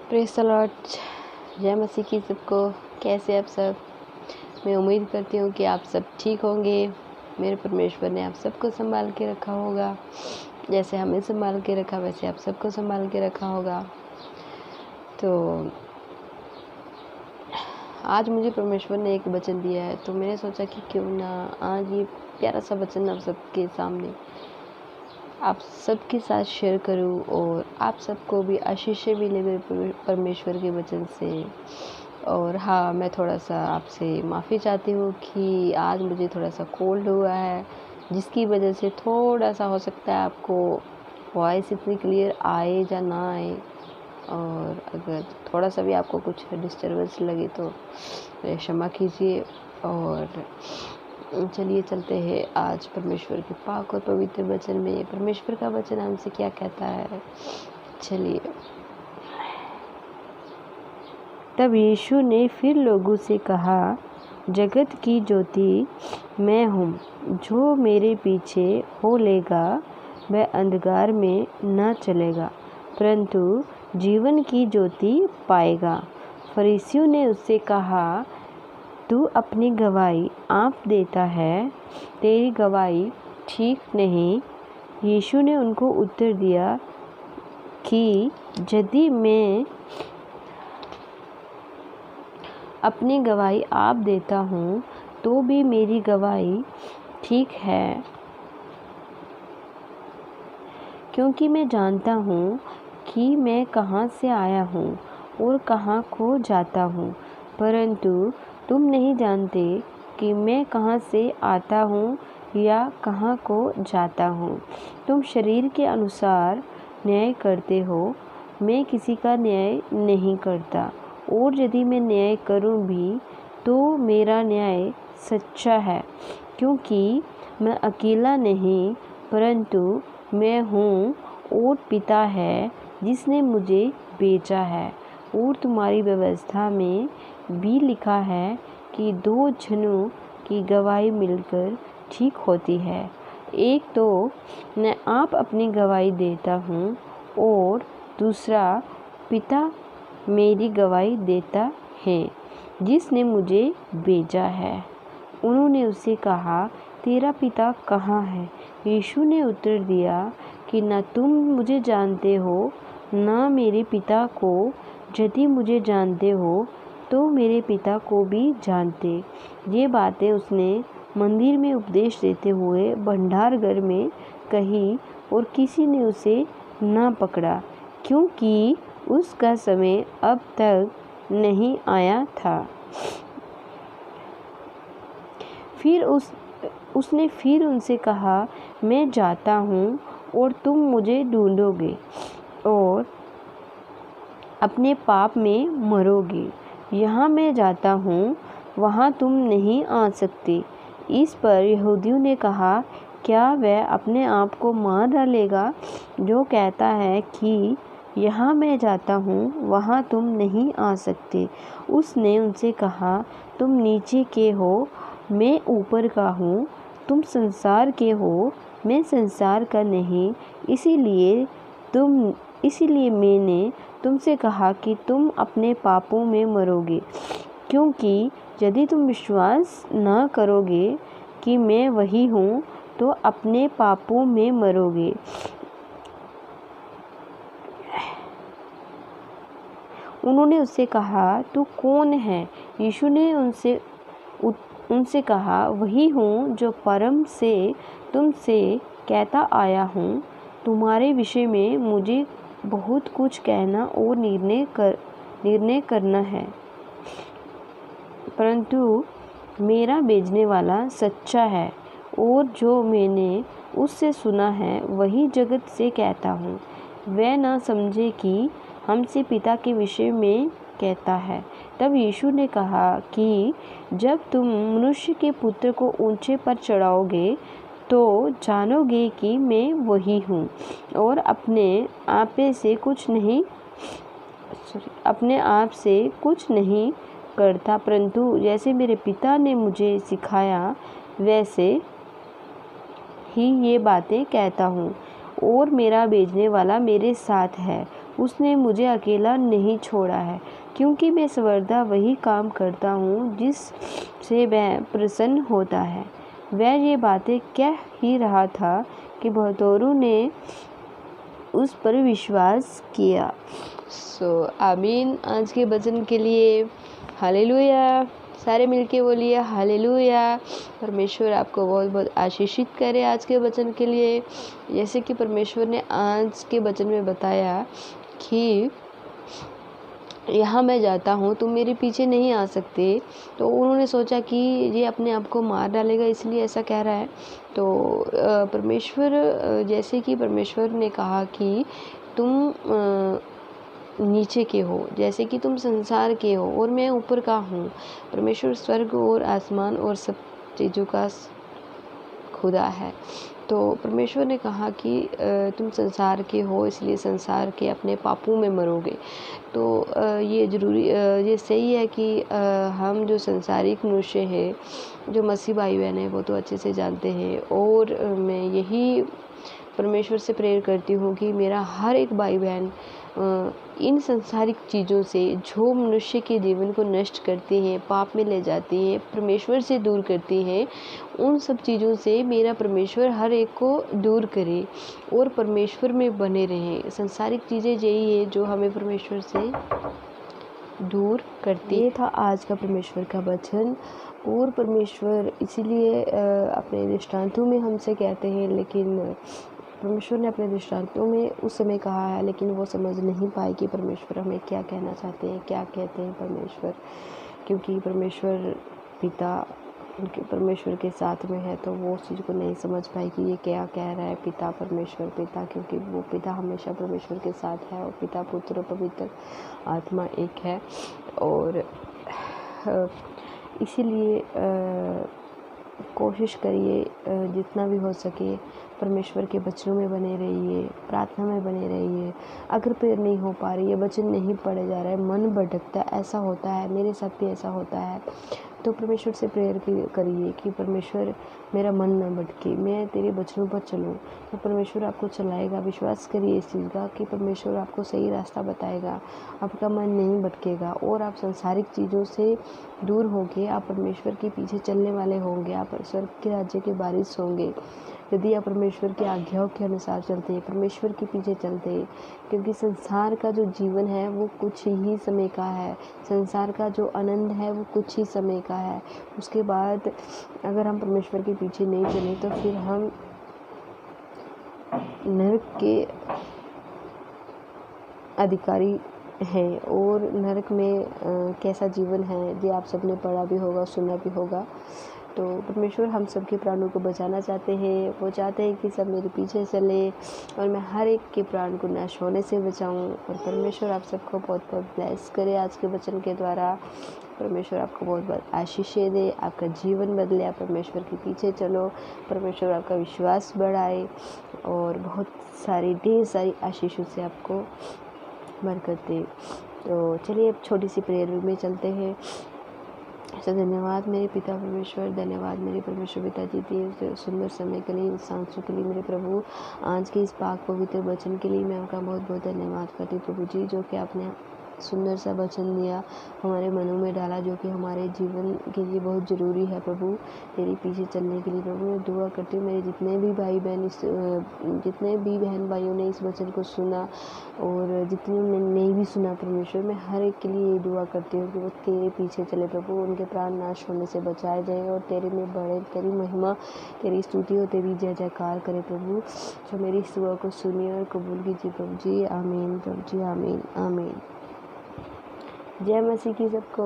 Praise the Lord. जय मसीह की सबको। कैसे आप सब? मैं उम्मीद करती हूँ कि आप सब ठीक होंगे। मेरे परमेश्वर ने आप सबको संभाल के रखा होगा। जैसे हमें संभाल के रखा वैसे आप सबको संभाल के रखा होगा। तो आज मुझे परमेश्वर ने एक वचन दिया है, तो मैंने सोचा कि क्यों ना आज ये प्यारा सा वचन आप सबके सामने आप सबके साथ शेयर करूं और आप सबको भी आशीष मिले मेरे परमेश्वर के वचन से। और हाँ, मैं थोड़ा सा आपसे माफ़ी चाहती हूँ कि आज मुझे थोड़ा सा कोल्ड हुआ है, जिसकी वजह से थोड़ा सा हो सकता है आपको वॉइस इतनी क्लियर आए या ना आए। और अगर थोड़ा सा भी आपको कुछ डिस्टर्बेंस लगे तो क्षमा कीजिए। और चलिए चलते हैं आज परमेश्वर के पाक और पवित्र वचन में। परमेश्वर का वचन हमसे क्या कहता है, चलिए। तब यीशु ने फिर लोगों से कहा, जगत की ज्योति मैं हूँ। जो मेरे पीछे हो लेगा वह अंधकार में न चलेगा, परंतु जीवन की ज्योति पाएगा। फरीसियों ने उससे कहा, तू अपनी गवाही आप देता है, तेरी गवाही ठीक नहीं। यीशु ने उनको उत्तर दिया कि यदि मैं अपनी गवाही आप देता हूँ तो भी मेरी गवाही ठीक है, क्योंकि मैं जानता हूँ कि मैं कहाँ से आया हूँ और कहाँ को जाता हूँ, परंतु तुम नहीं जानते कि मैं कहाँ से आता हूँ या कहाँ को जाता हूँ। तुम शरीर के अनुसार न्याय करते हो, मैं किसी का न्याय नहीं करता, और यदि मैं न्याय करूँ भी तो मेरा न्याय सच्चा है, क्योंकि मैं अकेला नहीं परंतु मैं हूँ और पिता है जिसने मुझे भेजा है। और तुम्हारी व्यवस्था में भी लिखा है कि दो जनों की गवाही मिलकर ठीक होती है। एक तो मैं आप अपनी गवाही देता हूँ और दूसरा पिता मेरी गवाही देता है जिसने मुझे भेजा है। उन्होंने उससे कहा, तेरा पिता कहाँ है? यीशु ने उत्तर दिया कि न तुम मुझे जानते हो न मेरे पिता को। यदि मुझे जानते हो तो मेरे पिता को भी जानते। ये बातें उसने मंदिर में उपदेश देते हुए भंडारघर में कही, और किसी ने उसे न पकड़ा, क्योंकि उसका समय अब तक नहीं आया था। फिर उसने फिर उनसे कहा, मैं जाता हूँ और तुम मुझे ढूंढोगे और अपने पाप में मरोगे। यहाँ मैं जाता हूँ वहाँ तुम नहीं आ सकते। इस पर यहूदियों ने कहा, क्या वह अपने आप को मार डालेगा जो कहता है कि यहाँ मैं जाता हूँ वहाँ तुम नहीं आ सकते? उसने उनसे कहा, तुम नीचे के हो, मैं ऊपर का हूँ। तुम संसार के हो, मैं संसार का नहीं। इसीलिए मैंने तुमसे कहा कि तुम अपने पापों में मरोगे, क्योंकि यदि तुम विश्वास न करोगे कि मैं वही हूँ तो अपने पापों में मरोगे। उन्होंने उससे कहा, तू कौन है? यीशु ने उनसे कहा, वही हूँ जो परम से तुमसे कहता आया हूँ। तुम्हारे विषय में मुझे बहुत कुछ कहना और निर्णय करना है, परंतु मेरा भेजने वाला सच्चा है, और जो मैंने उससे सुना है वही जगत से कहता हूँ। वह न समझे कि हमसे पिता के विषय में कहता है। तब यीशु ने कहा कि जब तुम मनुष्य के पुत्र को ऊंचे पर चढ़ाओगे तो जानोगे कि मैं वही हूँ, और अपने आप से कुछ नहीं करता, परंतु जैसे मेरे पिता ने मुझे सिखाया वैसे ही ये बातें कहता हूँ। और मेरा भेजने वाला मेरे साथ है, उसने मुझे अकेला नहीं छोड़ा है, क्योंकि मैं सर्वदा वही काम करता हूँ जिससे वह प्रसन्न होता है। वह ये बातें कह ही रहा था कि बहुतों ने उस पर विश्वास किया। आमीन। आज के वचन के लिए हालेलुया। सारे मिलके बोलिए हालेलुया। परमेश्वर आपको बहुत बहुत आशीषित करे आज के वचन के लिए। जैसे कि परमेश्वर ने आज के वचन में बताया कि यहाँ मैं जाता हूँ, तुम मेरे पीछे नहीं आ सकते, तो उन्होंने सोचा कि ये अपने आप को मार डालेगा, इसलिए ऐसा कह रहा है। तो परमेश्वर, जैसे कि परमेश्वर ने कहा कि तुम नीचे के हो, जैसे कि तुम संसार के हो और मैं ऊपर का हूँ। परमेश्वर स्वर्ग और आसमान और सब चीज़ों का खुदा है। तो परमेश्वर ने कहा कि तुम संसार के हो, इसलिए संसार के अपने पापों में मरोगे। तो ये ज़रूरी, ये सही है कि हम जो संसारिक मनुष्य हैं, जो मसीह भाई बहन हैं, वो तो अच्छे से जानते हैं। और मैं यही परमेश्वर से प्रेयर करती हूँ कि मेरा हर एक भाई बहन इन संसारिक चीज़ों से, जो मनुष्य के जीवन को नष्ट करती हैं, पाप में ले जाती हैं, परमेश्वर से दूर करती हैं, उन सब चीज़ों से मेरा परमेश्वर हर एक को दूर करे और परमेश्वर में बने रहें। संसारिक चीज़ें यही है जो हमें परमेश्वर से दूर करती। ये था आज का परमेश्वर का वचन। और परमेश्वर इसीलिए अपने दृष्टांतों में हमसे कहते हैं, लेकिन परमेश्वर ने अपने दृष्टांतों में उस समय कहा है, लेकिन वो समझ नहीं पाए कि परमेश्वर हमें क्या कहना चाहते हैं, क्या कहते हैं परमेश्वर। क्योंकि परमेश्वर पिता उनके परमेश्वर के साथ में है, तो वो उस चीज़ को नहीं समझ पाए कि ये क्या कह रहा है पिता, परमेश्वर पिता, क्योंकि वो पिता हमेशा परमेश्वर के साथ है और पिता पुत्र पवित्र आत्मा एक है। और इसीलिए कोशिश करिए जितना भी हो सके परमेश्वर के वचनों में बने रहिए, प्रार्थना में बने रहिए। अगर प्रेयर नहीं हो पा रही है, वचन नहीं पढ़े जा रहा है, मन भटकता, ऐसा होता है, मेरे साथ भी ऐसा होता है, तो परमेश्वर से प्रेयर करिए कि परमेश्वर मेरा मन न भटके, मैं तेरे वचनों पर चलूँ। तो परमेश्वर आपको चलाएगा। विश्वास करिए इस चीज़ का कि परमेश्वर आपको सही रास्ता बताएगा, आपका मन नहीं भटकेगा और आप संसारिक चीज़ों से दूर होंगे, आप परमेश्वर के पीछे चलने वाले होंगे, आप स्वर्ग के राज्य के वारिस होंगे यदि आप परमेश्वर की आज्ञाओं के अनुसार चलते हैं, परमेश्वर के पीछे चलते हैं। क्योंकि संसार का जो जीवन है वो कुछ ही समय का है, संसार का जो आनंद है वो कुछ ही समय का है। उसके बाद अगर हम परमेश्वर के पीछे नहीं चले तो फिर हम नरक के अधिकारी हैं। और नरक में कैसा जीवन है ये आप सबने पढ़ा भी होगा, सुना भी होगा। तो परमेश्वर हम सबके प्राणों को बचाना चाहते हैं। वो चाहते हैं कि सब मेरे पीछे चले और मैं हर एक के प्राण को नाश होने से बचाऊं। और परमेश्वर आप सबको बहुत बहुत ब्लेस करे आज के वचन के द्वारा। परमेश्वर आपको बहुत बहुत आशीषें दे, आपका जीवन बदले, आप परमेश्वर के पीछे चलो, परमेश्वर आपका विश्वास बढ़ाए और बहुत सारी ढेर सारी आशीषों से आपको बरकत दे। तो चलिए अब छोटी सी प्रेयर में चलते हैं। ऐसा धन्यवाद मेरे पिता परमेश्वर, धन्यवाद मेरे परमेश्वर पिताजी दिए सुंदर समय के लिए, सांसों के लिए मेरे प्रभु। आज के इस पाक पवित्र वचन के लिए मैं आपका बहुत बहुत धन्यवाद करती हूँ प्रभु जी, जो कि आपने सुंदर सा वचन दिया, हमारे मनों में डाला, जो कि हमारे जीवन के लिए बहुत ज़रूरी है प्रभु, तेरे पीछे चलने के लिए। प्रभु मैं दुआ करती हूँ मेरे जितने भी भाई बहन जितने भी बहन भाइयों ने इस वचन को सुना और जितने ने नहीं भी सुना परमेश्वर, मैं हर एक के लिए ये दुआ करती हूँ कि वो तेरे पीछे चले प्रभु, उनके प्राण नाश होने से बचाए जाए और तेरे में बढ़े, तेरी महिमा, तेरी स्तुति और तेरी जय जयकार करे प्रभु। जो मेरी इस दुआ को सुनिए और कबूल कीजिए प्रभु जी। आमीन प्रभु जी, आमीन आमीन। जय मसीह की सबको।